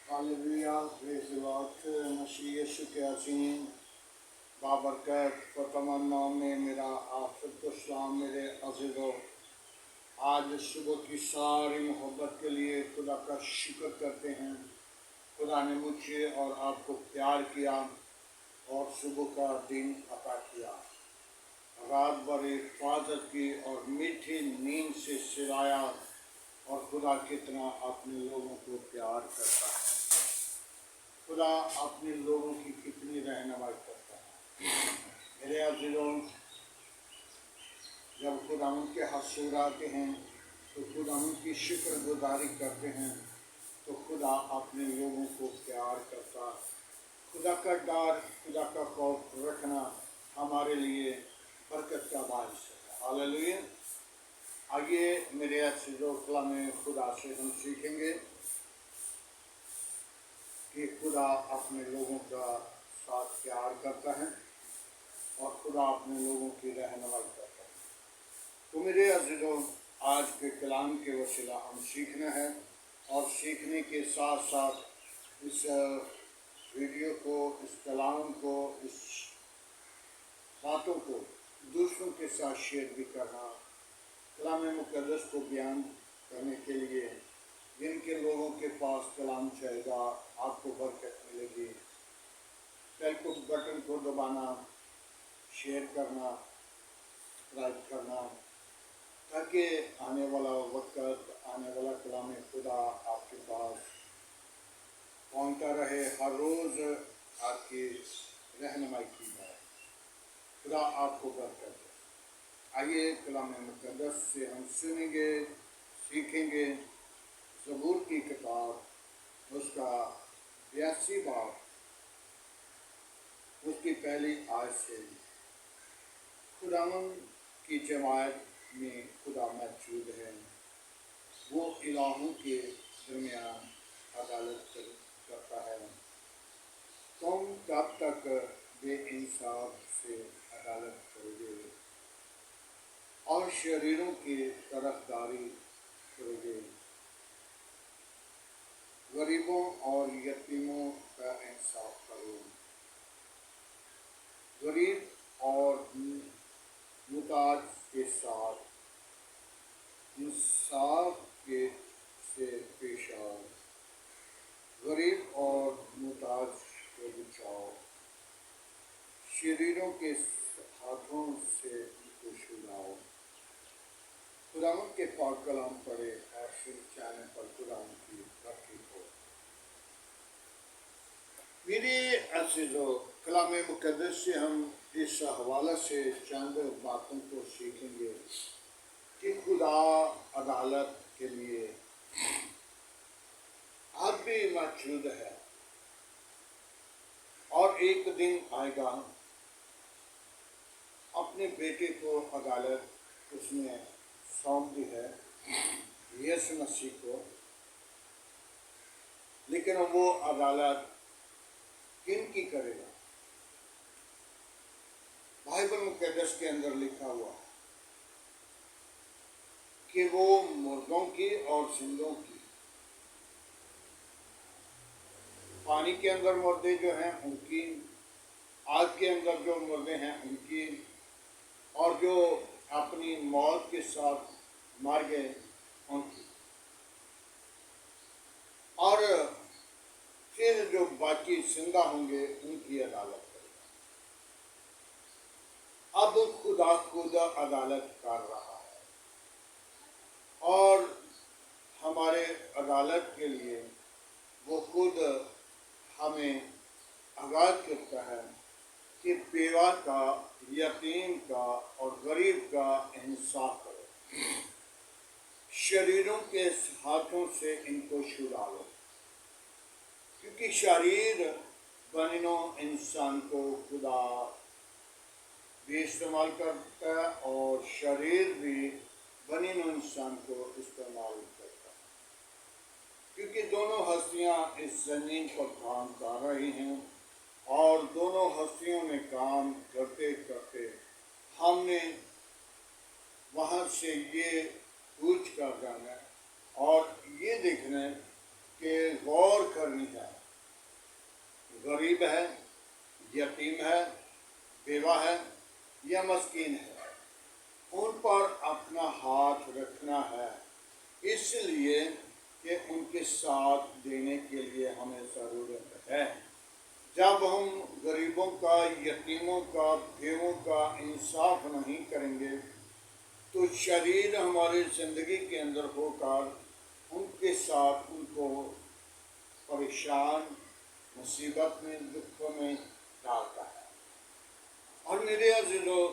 Hallelujah, praise the Lord. मसीह यीशु के असीम बाबरकत फ़तमन नाम में मेरा आप सबको सलाम मेरे अज़ीज़ों। आज सुबह की सारी मोहब्बत के लिए खुदा का शुक्र करते हैं। खुदा ने मुझे और आपको प्यार किया और सुबह का दिन अता किया, रात भर हिफाजत की और मीठी नींद से सिलाया। और खुदा कितना अपने लोगों को प्यार करता है, खुदा अपने लोगों की कितनी रहनुमाई करता है। मेरे अज़ीज़ों, जब खुदा उनके हसूर आते हैं तो खुदा उनकी शुक्रगुजारी करते हैं तो खुदा अपने लोगों को प्यार करता। खुदा का डर, खुदा का खौफ रखना हमारे लिए बरकत का बायस है। हालेलुया। आइए मेरे अज़ीज़ों, कलाम खुदा से हम सीखेंगे कि खुदा अपने लोगों का साथ प्यार करता है और खुदा अपने लोगों की रहनुमाई करता है। तो मेरे अज़ीज़ों, आज के कलाम के वसीला हम सीखना है और सीखने के साथ साथ इस वीडियो को, इस कलाम को, इस बातों को दूसरों के साथ शेयर भी करना, कलाम मुक़द्दस को बयान करने के लिए जिनके लोगों के पास कलाम चाहेगा आपको बरकत मिलेगी। बेल को बटन को दबाना, शेयर करना, सब्सक्राइब करना, ताकि आने वाला वक्त, आने वाला कलाम खुदा आपके पास पहुँचता रहे। हर रोज़ आपकी रहनुमाई की जाए। खुदा आपको बरकत दे। आइए कलाम मुक़द्दस से हम सुनेंगे, सीखेंगे। ज़बूर की किताब उसका 82 बाब उसकी पहली आयत से, खुदावन की जमात में खुदा मौजूद है, वो इलाहों के दरमियान अदालत करता है। तुम कब तक बेइंसाफ से अदालत करोगे और शरीरों की तरफदारी करोगे? गरीबों और यतीमों का इंसाफ करो, गरीब और मुताज के साथ इंसाफ के से पेश आओ, गरीब और मुताज को बचाओ, शरीरों के हाथों से उनको छुड़ाओ। खुदावंद के पाक कलाम पढ़े और फिर चैनल पर खुदावंद की बरकत हो। मेरे अज़ीज़ों, कलाम मुक़द्दस से हम इस हवाले से चंद बातों को सीखेंगे कि खुदा अदालत के लिए अब भी मौजूद है और एक दिन आएगा अपने बेटे को अदालत उसने सौंप दी है, यीशु मसीह को। लेकिन वो अदालत किन की करेगा? बाइबल मुक़द्दस के अंदर लिखा हुआ है कि वो मुर्दों की और जिंदों की, पानी के अंदर मुर्दे जो हैं उनकी, आग के अंदर जो मुर्दे हैं उनकी, और जो अपनी मौत के साथ मर गए उनकी, और फिर जो बाकी जिंदा होंगे उनकी अदालत करेगा। अब खुदा खुद अदालत कर रहा है और हमारे अदालत के लिए वो खुद हमें आगाज़ करता है कि बेवा का, यतीम का और गरीब का इंसाफ करो, शरीरों के हाथों से इनको छुड़ा लो। क्योंकि शरीर बनिनो इंसान को खुदा भी इस्तेमाल करता है और शरीर भी बनिनो इंसान को इस्तेमाल करता है, क्योंकि दोनों हस्तियां इस ज़मीन पर काम कर रही हैं और दोनों हस्तियों में काम करते करते हमने वहाँ से ये पूछ कर जाना है और ये देखना है कि गौर करनी है यतीम है, बेवा है या मस्कीन है, उन पर अपना हाथ रखना है, इसलिए कि उनके साथ देने के लिए हमें ज़रूरत है। जब हम गरीबों का, यतीमों का, बेवों का इंसाफ नहीं करेंगे तो शरीर हमारी ज़िंदगी के अंदर होकर उनके साथ उनको परेशान, मुसीबत में, दुखों में डालता है। और मेरे अज़ीज़ों,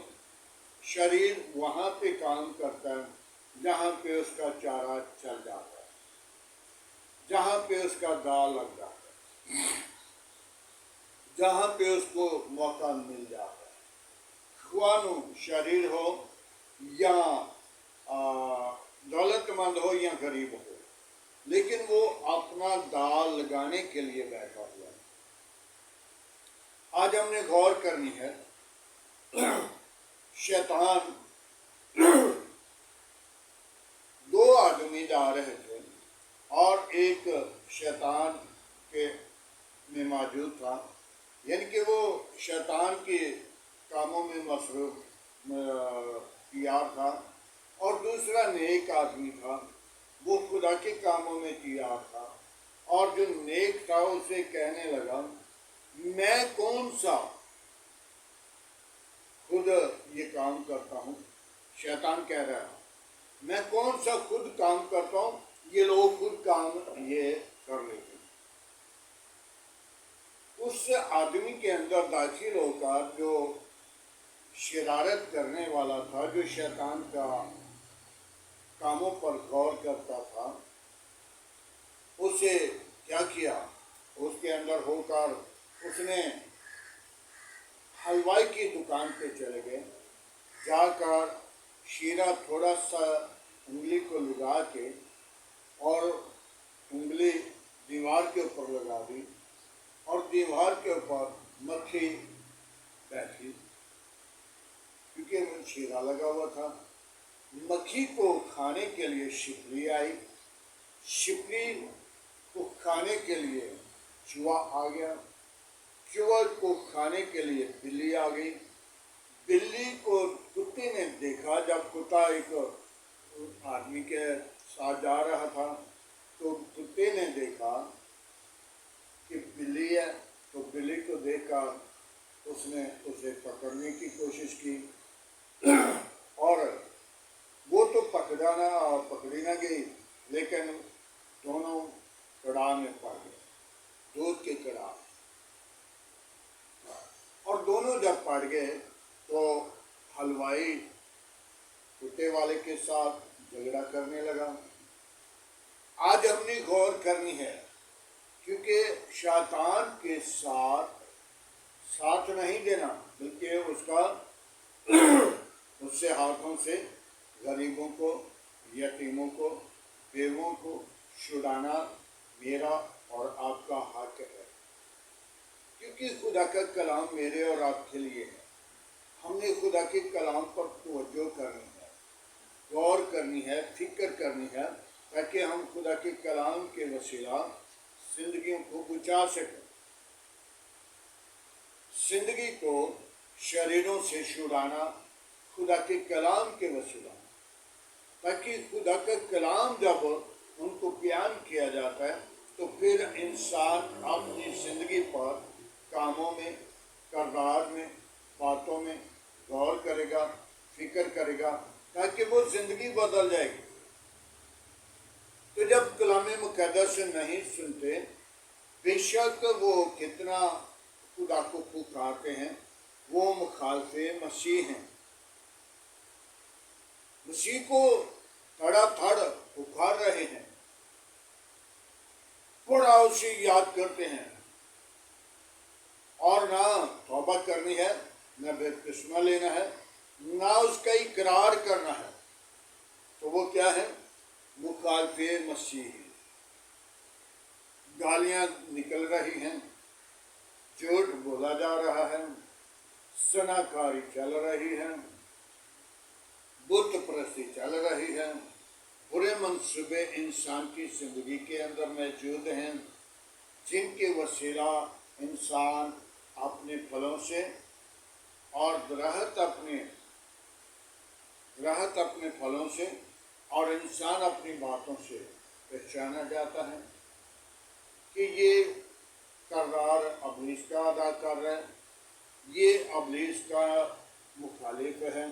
शरीर वहाँ पे काम करता है जहाँ पे उसका चारा चल जाता है, जहाँ पे उसका दाल लग जाता है, जहाँ पे उसको मौका मिल जाता है। खुआनो शरीर हो या दौलतमंद हो या गरीब हो, लेकिन वो अपना दाल लगाने के लिए बैठा हुआ है। आज हमने गौर करनी है, शैतान, दो आदमी जा रहे थे और एक शैतान के में मौजूद था, यानी कि वो शैतान के कामों में मसरूफ तैयार था, और दूसरा नेक आदमी था, वो खुदा के कामों में तैयार था। और जो नेक था उसे कहने लगा, मैं कौन सा खुद ये काम करता हूँ। शैतान कह रहा है, मैं कौन सा खुद काम करता हूँ, ये लोग खुद काम ये कर लेते हैं। उस आदमी के अंदर दाखिल होकर जो शरारत करने वाला था, जो शैतान का कामों पर गौर करता था, उसे क्या किया, उसके अंदर होकर उसने हलवाई की दुकान पे चले गए, जाकर शीरा थोड़ा सा उंगली को लगा के और उंगली दीवार के ऊपर लगा दी, और दीवार के ऊपर मक्खी बैठी, क्योंकि वो शीरा लगा हुआ था। मक्खी को खाने के लिए छिपकली आई, छिपकली को खाने के लिए चूहा आ गया, चूहे को खाने के लिए बिल्ली आ गई, बिल्ली को कुत्ते ने देखा। जब कुत्ता एक आदमी के साथ जा रहा था तो कुत्ते ने देखा कि बिल्ली है, तो बिल्ली को देखकर उसने उसे पकड़ने की कोशिश की, और वो तो पकड़ी ना गई, लेकिन दोनों कड़ाह में पड़ गए, दूध के कड़ाह। और दोनों जब पड़ गए तो हलवाई कुत्ते वाले के साथ झगड़ा करने लगा। आज हमने गौर करनी है, क्योंकि शैतान के साथ नहीं देना, बल्कि उससे हाथों से गरीबों को, यतीमों को, बेवों को छुड़ाना मेरा और आपका हक है, क्योंकि खुदा का कलाम मेरे और आपके लिए है। हमने खुदा के कलाम पर तवज्जो करनी है, गौर करनी है, फिक्र करनी है, ताकि हम खुदा के कलाम के वसीला जिंदगियों को बचा सकें, जिंदगी को शरीरों से छुड़ाना खुदा के कलाम के वसीला, ताकि खुदा का कलाम जब उनको बयान किया जाता है तो फिर इंसान अपनी ज़िंदगी पर कामों में, किरदार में, बातों में गौर करेगा, फिक्र करेगा, ताकि वो ज़िंदगी बदल जाएगी। तो जब कलाम मुक़द्दस नहीं सुनते, बेशक वो कितना खुदा को पुकारते हैं, वो मुखालफे मसीह हैं। मसीह को धड़ाधड़ पुकार रहे हैं, बड़ा उसे याद करते हैं, और ना तौबा करनी है, ना बपतिस्मा लेना है, ना उसका इकरार करना है। तो वो क्या है? मुखालफे मसीह। गालियां निकल रही हैं, झूठ बोला जा रहा है, सनाकारी चल रही है, बुत परस्ती चल रही है, बुरे मंसूबे इंसान की जिंदगी के अंदर मौजूद हैं, जिनके वसीला इंसान अपने फलों से और दरख्त अपने फलों से और इंसान अपनी बातों से पहचाना जाता है कि ये किरदार अबलीस का अदा कर रहा है, ये अबलीस का मुखालिफ है,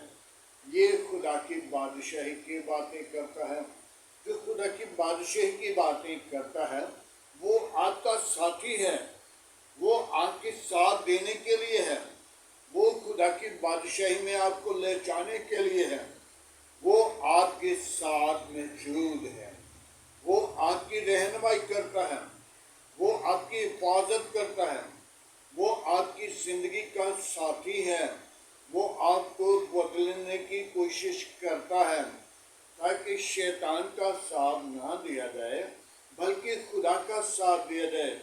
ये खुदा की बादशाही की बातें करता है। जो खुदा की बादशाही की बातें करता है वो आपका साथी है, वो आपके साथ देने के लिए है, वो खुदा की बादशाही में आपको ले जाने के लिए है, वो आपके साथ मौजूद है, वो आपकी रहनुमाई करता है, वो आपकी हिफाजत करता है, वो आपकी ज़िंदगी का साथी है, वो आपको बदलने की कोशिश करता है ताकि शैतान का साथ ना दिया जाए बल्कि खुदा का साथ दिया जाए।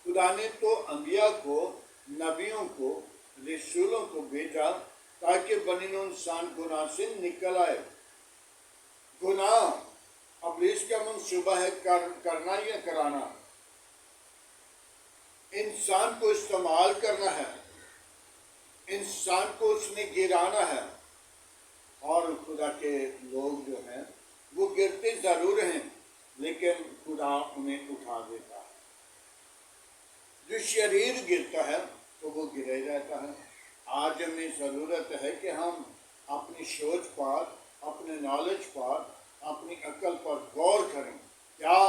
खुदा ने तो अंबिया को, नबियों को, रसूलों को भेजा ताकि बनी नूं इंसान गुनाह से निकल आए। गुनाह अबलीस का मंसूबा है करना या कराना, इंसान को इस्तेमाल करना है, इंसान को उसने गिराना है। और खुदा के लोग जो हैं वो गिरते ज़रूर हैं लेकिन खुदा उन्हें उठा देता है। जो शरीर गिरता है तो वो गिरे जाता है। आज हमें ज़रूरत है कि हम अपनी सोच पर, अपने नॉलेज पर, अपनी अक्ल पर गौर करें। क्या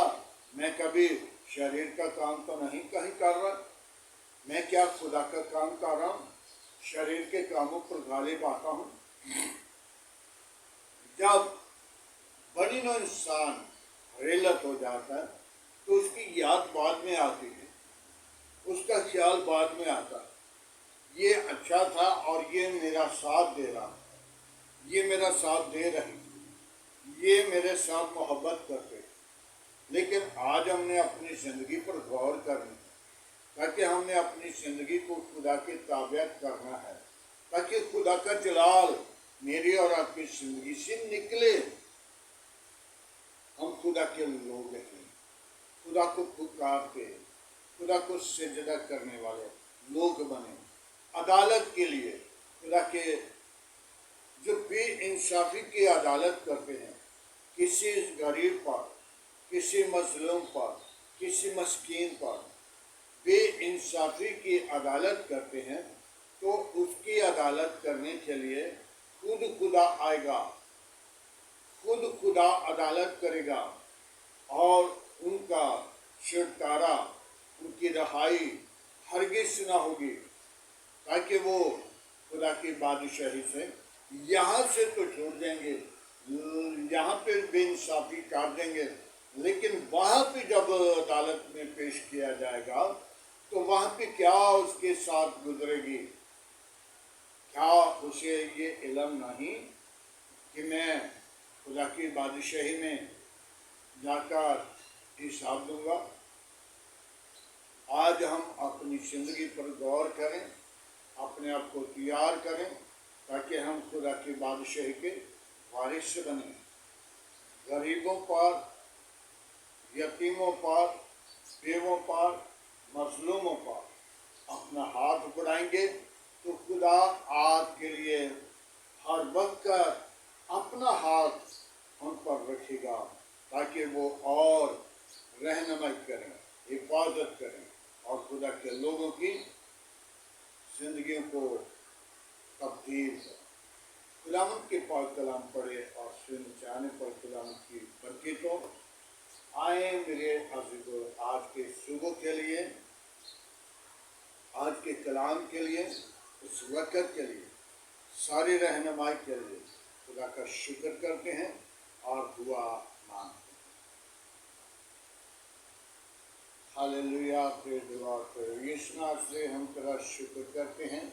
मैं कभी शरीर का काम तो नहीं कहीं कर रहा? मैं क्या खुदा का काम कर रहा हूँ? शरीर के कामों पर गालिब आता हूँ? जब बनी नौ इंसान रेलत हो जाता है तो उसकी याद बाद में आती है, उसका ख्याल बाद में आता है। ये अच्छा था और ये मेरा साथ दे रहा, ये मेरा साथ दे रही, ये मेरे साथ मोहब्बत करते। लेकिन आज हमने अपनी ज़िंदगी पर गौर करनी ताकि हमने अपनी ज़िंदगी को खुदा के ताबियत करना है ताकि खुदा का जलाल मेरी और आपकी ज़िंदगी से निकले। हम खुदा के लोग हैं, खुदा को पुकारते, खुदा को सजदा करने वाले लोग बने। अदालत के लिए खुदा के जो बेइंसाफी की अदालत करते हैं, किसी गरीब पर, किसी मजलूम पर, किसी मस्कीन पर बेइंसाफी की अदालत करते हैं तो उसकी अदालत करने के लिए खुद खुदा आएगा, खुद खुदा अदालत करेगा और उनका छुटकारा, उनकी रहाई हरगिज़ ना होगी ताकि वो खुदा की बादशाही से यहाँ से तो छोड़ देंगे, यहाँ पे बेइंसाफी कर देंगे, लेकिन वहाँ पे जब अदालत में पेश किया जाएगा तो वहाँ पे क्या उसके साथ गुजरेगी? क्या उसे ये इल्म नहीं कि मैं खुदा की बादशाही में जाकर हिसाब दूंगा? आज हम अपनी ज़िंदगी पर गौर करें, अपने आप को तैयार करें ताकि हम खुदा की बादशाही के वारिस बने। गरीबों पर, यतीमों पर, बेवों पर, मजलूमों पर अपना हाथ बढ़ाएंगे तो खुदा आपके लिए हर वक्त अपना हाथ उन पर रखेगा ताकि वो और रहनुमाई करें, हिफाजत करें और खुदा के लोगों की ज़िंदगियों को तब्दील करें। खुदावंद के पाक कलाम पढ़े और सुन जाने पर खुदावंद की बरकतों आए मेरे अज़ीज़ों। आज के सुबह के लिए, आज के कलाम के लिए, उस वक़्त के लिए, सारी रहनुमाई के लिए खुदा का शुक्र करते हैं और दुआ मांगते हैं। हालेलुया। फिर दुआ करो। यीशु नाम से हम तेरा शुक्र करते हैं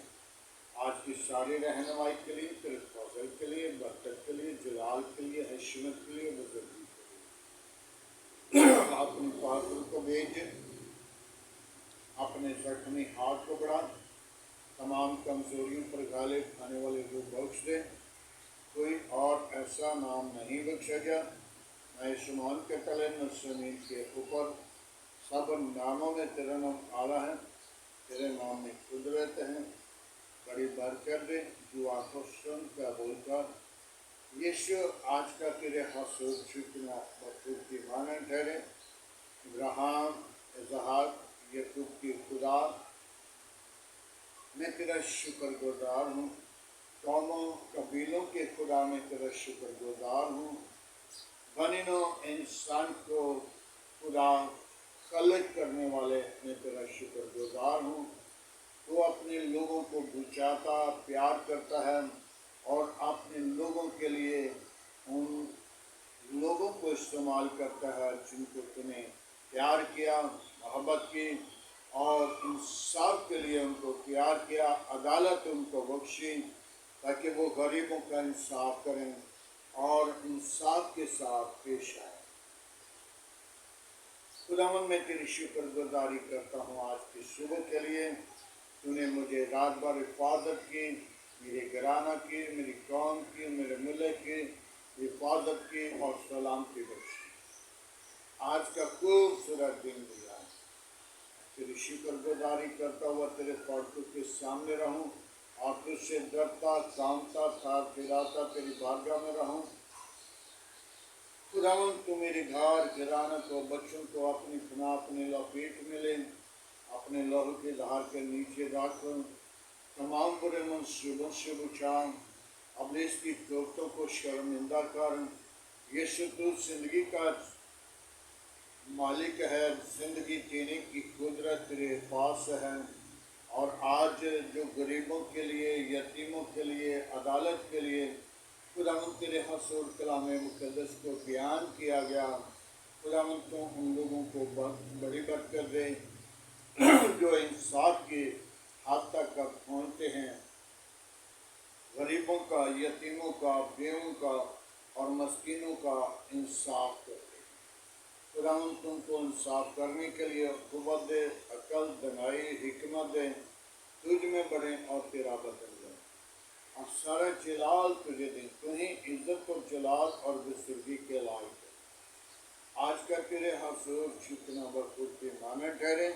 आज की सारी रहनुमाई के लिए, तेरे फजल के लिए, बरकत के लिए, जलाल के लिए, हशमत के लिए, बुजुर्गी के लिए। अपने पागल को भेज, अपने जख्मी हाथ को बढ़ा, तमाम कमजोरियों पर गालिब आने वाले को बख्श दे। कोई और ऐसा नाम नहीं बख्शा गया न आसमान के तले न ज़मीन के ऊपर, सब नामों में तेरा नाम आला है। तेरे नाम में कुदरत है, बड़ी बरकत दे, दुआ को सुन कर बोलकर यीशु आज का तेरे हसूर शुक्र बखूब की मानन ठहरे। इब्राहिम, इसहाक, याकूब की खुदा, मैं तेरा शुक्रगुजार हूँ। कौमों कबीलों के खुदा मैं तेरा शुक्रगुजार हूँ। बनिनो इंसान को खुदा खलक करने वाले मैं तेरा शुक्रगुजार हूँ। वो अपने लोगों को बुझाता प्यार करता है और अपने लोगों के लिए उन लोगों को इस्तेमाल करता है जिनको तूने प्यार किया, मोहब्बत की और इंसाफ के लिए उनको प्यार किया, अदालत उनको बख्शी ताकि वो गरीबों का इंसाफ करें और इंसाफ के साथ पेश आए। खुदावन मैं तेरी शुक्रगुजारी करता हूँ आज की सुबह के लिए। तूने मुझे रात भर हिफाजत की, मेरे घराना की, मेरी कौम की, मेरे मुल्क की हिफाजत की और सलामती बख्शी। आज का खूबसूरत दिन दिया, तेरी शुक्रगुजारी करता हुआ तेरे फाटकों के सामने रहूं और तुझसे डरता कामता था फिराता तेरी बारगाह में रहूं। खुदावन तू मेरे घर घराना को बच्चों को अपनी पनाह अपने लपेट में ले, अपने लहू के धार के नीचे रख, तमाम बुरे मंसूबों से बचा, इब्लीस की तोहफतों को शर्मिंदा कर। यीशु तू जिंदगी का मालिक है, जिंदगी जीने की कुदरत तेरे पास है और आज जो गरीबों के लिए, यतीमों के लिए, अदालत के लिए खुदावंद तेरे हसूर कलाम मुक़द्दस को बयान किया गया, खुदावंद तो उन लोगों को बड़ी बरकत दे जो इंसाफ की हद तक पहुँचते हैं, गरीबों का, यतीमों का, बेवों का और मस्कीनों का इंसाफ करते हैं। खुदावंद तुमको इंसाफ करने के लिए कुव्वत दे, अकल, दनाई, हिकमत दे, तुझ में बढ़े और तेरा बदल जाए और सारा जलाल तुझे दे। तू ही इज्जत और जलाल और बुजुर्गी के लायक है। आज का तेरे हसूर शुक्र बरकत के माने ठहरे।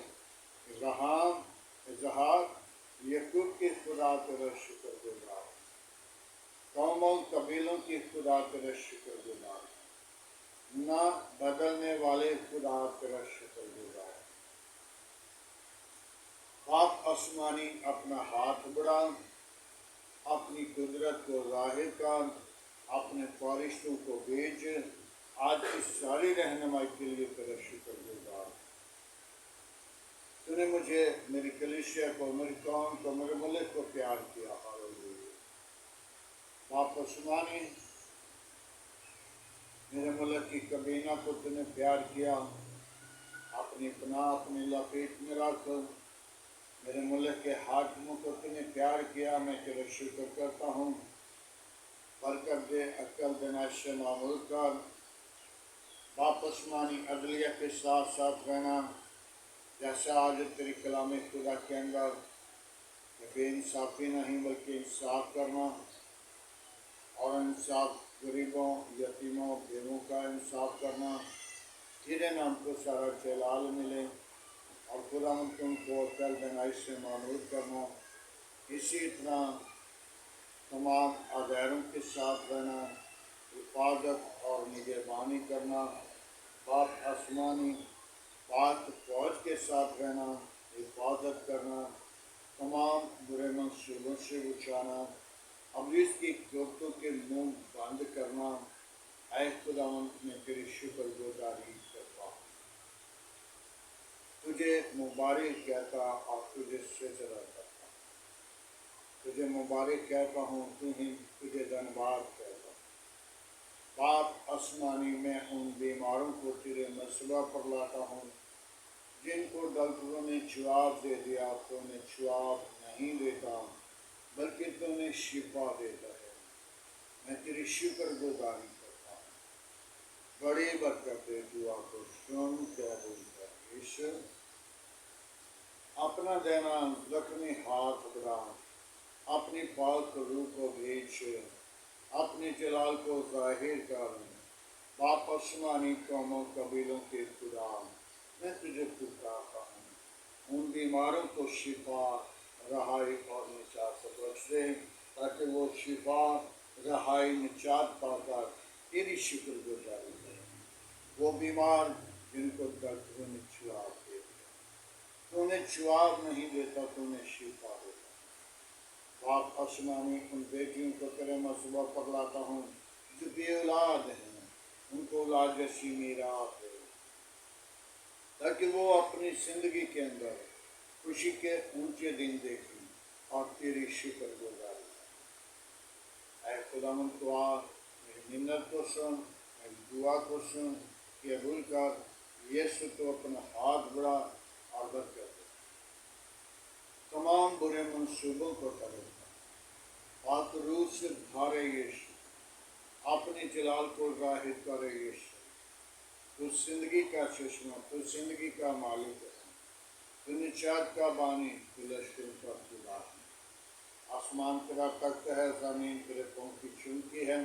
इब्राहिम, इसहाक, याकूब के खुदा तेरा शुक्रगुजार, कौमों कबीलों की खुदा तेरा शुक्रगुजार, ना बदलने वाले खुदा तेरा शुक्रगुजार। बाप आसमानी अपना हाथ बढ़ा, अपनी कुदरत को जाहिर कर, अपने फरिश्तों को भेज, आज की सारी रहनुमाई के लिए तेरा शुक्रगुजार। तूने मुझे, मेरी कलीसिया को, मेरी कौम को, मेरे मुल्क को प्यार किया। हालेलुया। बाप आसमानी मेरे मुल्क की कबीना को तूने प्यार किया, अपनी पनाह अपनी लपेट में रख। मेरे मुल्क के हाकिमों को तूने प्यार किया, मैं तेरा शुक्र करता हूँ। बरकत दे, अक्ल देना से मामूल कर। बाप आसमानी अदलिया के साथ साथ रहना, जैसा आज तेरी कलाम खुदा के अंदर बेइंसाफ़ी नहीं बल्कि इंसाफ करना और इंसाफ गरीबों, यतीमों, बेवों का इंसाफ करना। तेरे नाम को सारा जलाल मिले और खुदावंद तुमको अक्ल दनाई से मामूल करना। इसी तरह तमाम अगैरों के साथ रहना, हिफाजत और निगहबानी करना। बाप आसमानी पाक फौज के साथ रहना, हिफाजत करना, तमाम बुरे मंसूबों से बचाना, इब्लीस की तोहफतों के मुंह बंद करना। ऐ खुदावंद मैं तेरी शुक्रगुजारी करता हूँ, तुझे मुबारक कहता और तुझे सजदा करता, तुझे मुबारक कहता हूँ, तुझे धन्यवाद कहता। बाप आसमानी मैं उन बीमारों को तेरे मसबा पर लाता हूँ जिनको डॉक्टरों ने जवाब दे दिया, तो उन्हें जवाब नहीं देता बल्कि तुम्हें शिफा देता है। मैं तेरी शुक्रगुजारी करता हूँ। बड़ी बरकत दे, दुआ को सुन क्या बोलता है। यीशु अपना देना जख्मी हाथ बढ़ा, अपनी पाक रूह को भेज, अपने जलाल को जाहिर कर। बाप आसमानी कौमों कबीलों के खुदा मैं तुझे पुकारता हूँ, उन बीमारों को शिफा, रहाई और निजात से बख्श दे, ताकि वो शिफा, रहाई, निजात पाकर तेरी शुक्रगुजारी करें। वो बीमार जिनको डॉक्टरों ने जवाब दे दिया, तो उन्हें जवाब नहीं देता तो उन्हें शिफा देता। बाप आसमानी उन बेटियों को तेरे मसबा पर लाता हूँ जो बे औलाद हैं, उनको औलाद जैसी मीरात है, ताकि वो अपनी ज़िंदगी के अंदर खुशी के ऊंचे दिन देखें और तेरी शुक्रगुजारी करें। ऐ खुदावंद तो आ, मेरी मिन्नत को सुन, मेरी दुआ को सुन, कबूल कर। यीशु तो अपना हाथ बढ़ा और बरकत दे, तमाम बुरे मंसूबों को तबाह कर। पाक रूह से भरे यीशु, अपने जलाल को जाहिर करे यीशु। तू जिंदगी का चश्मा, तू जिंदगी का मालिक है, तू निजात का बानी, तू लश्करों का खुदा है। आसमान तेरा तख्त है, ज़मीन तेरे पाँव की चौकी है,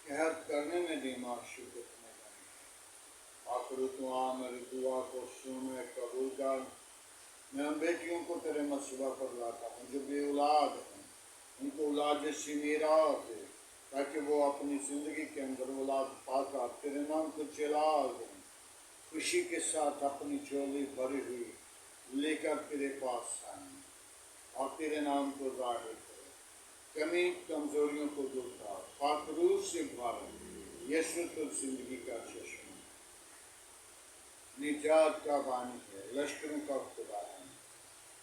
कहर करने में दिमाग शुक्र में जाए। आखिर तू आ, मेरी दुआ को सुन, कबूल कर। मैं उन बेटियों को तेरे मसबा पर लाता हूँ जो बे औलाद हैं, उनको औलाद जैसी मीरात है, ताकि वो अपनी ज़िंदगी के अंदर औलाद पाकर तेरे नाम को चला दें, खुशी के साथ अपनी झोली भरी हुई लेकर तेरे पास आएं और तेरे नाम को जाहिर करें। कमी कमजोरियों को दूर कर, पाक रूह से भर। यीशु तो जिंदगी का चश्मा, निजात का बानी है, लश्करों का खुदा है।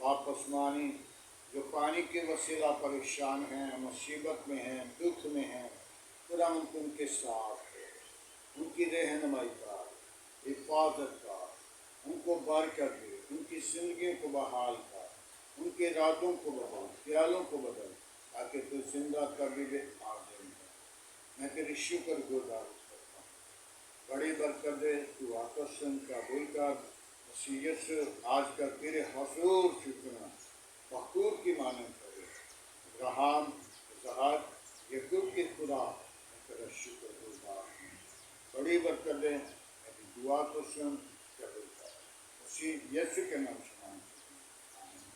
बाप आसमानी जो पानी के वसीला परेशान हैं, मुसीबत में हैं, दुख में हैं, खुदा उनके साथ है, उनकी रहनुमाई का, हिफाजत का, उनको बरकत दे, उनकी जिंदगी को बहाल कर, उनके इरादों को बदल, ख्यालों को बदल, ताकि तू जिंदा कभी भी आज़म है। मैं तेरी शुक्र गुजार करता हूँ, बड़ी बरकत दे, तू आकर्षण का भूल कर। यीशु आज का तेरे हजूर शुक्र बखूर की मानन करे। अब्राहम, इसहाक, याकूब के खुदा, मैं तेरा शुक्र गुजार हूँ। बड़ी बरकत दे, मेरी दुआ को सुन, कबूल कर। यीशु के नाम से मांगता हूँ, आमीन।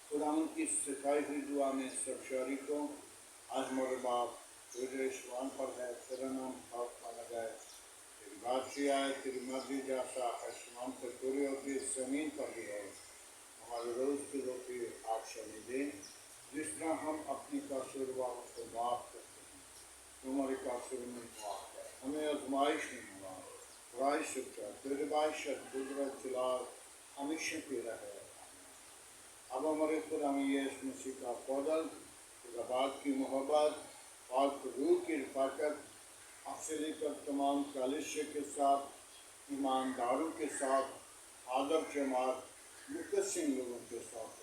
खुदावंद की सिखाई हुई दुआ में सब शरीकों, आज हमारे बाप तेरे ईश्वान पर है, तेरा नाम पाक माना जाए, तेरी बादशाही आए, तेरी मर्जी जैसा आसमान पर पूरी होती है ज़मीन पर भी हो। हमारे रोज़ की रोटी आज हमें दें, जिस तरह हम अपनी कसूरवारों को माफ़ करते हैं, तुम्हारी कसूर में माफ़ कर। हमें आजमाइश में हुआ, बुराई से बचा, तेरी बादशाह कुदरत जलाल हमेशा तेरा है। अब हमारे खुदा में यीशु मसीह का फज़ल, खुदा बाप की मोहब्बत, पाक रूह की रफ़ाकत, आपसे लेकर तमाम कलीसिया के साथ, ईमानदारों के साथ, आदर जमात, मुक़द्दसीन लोगों के साथ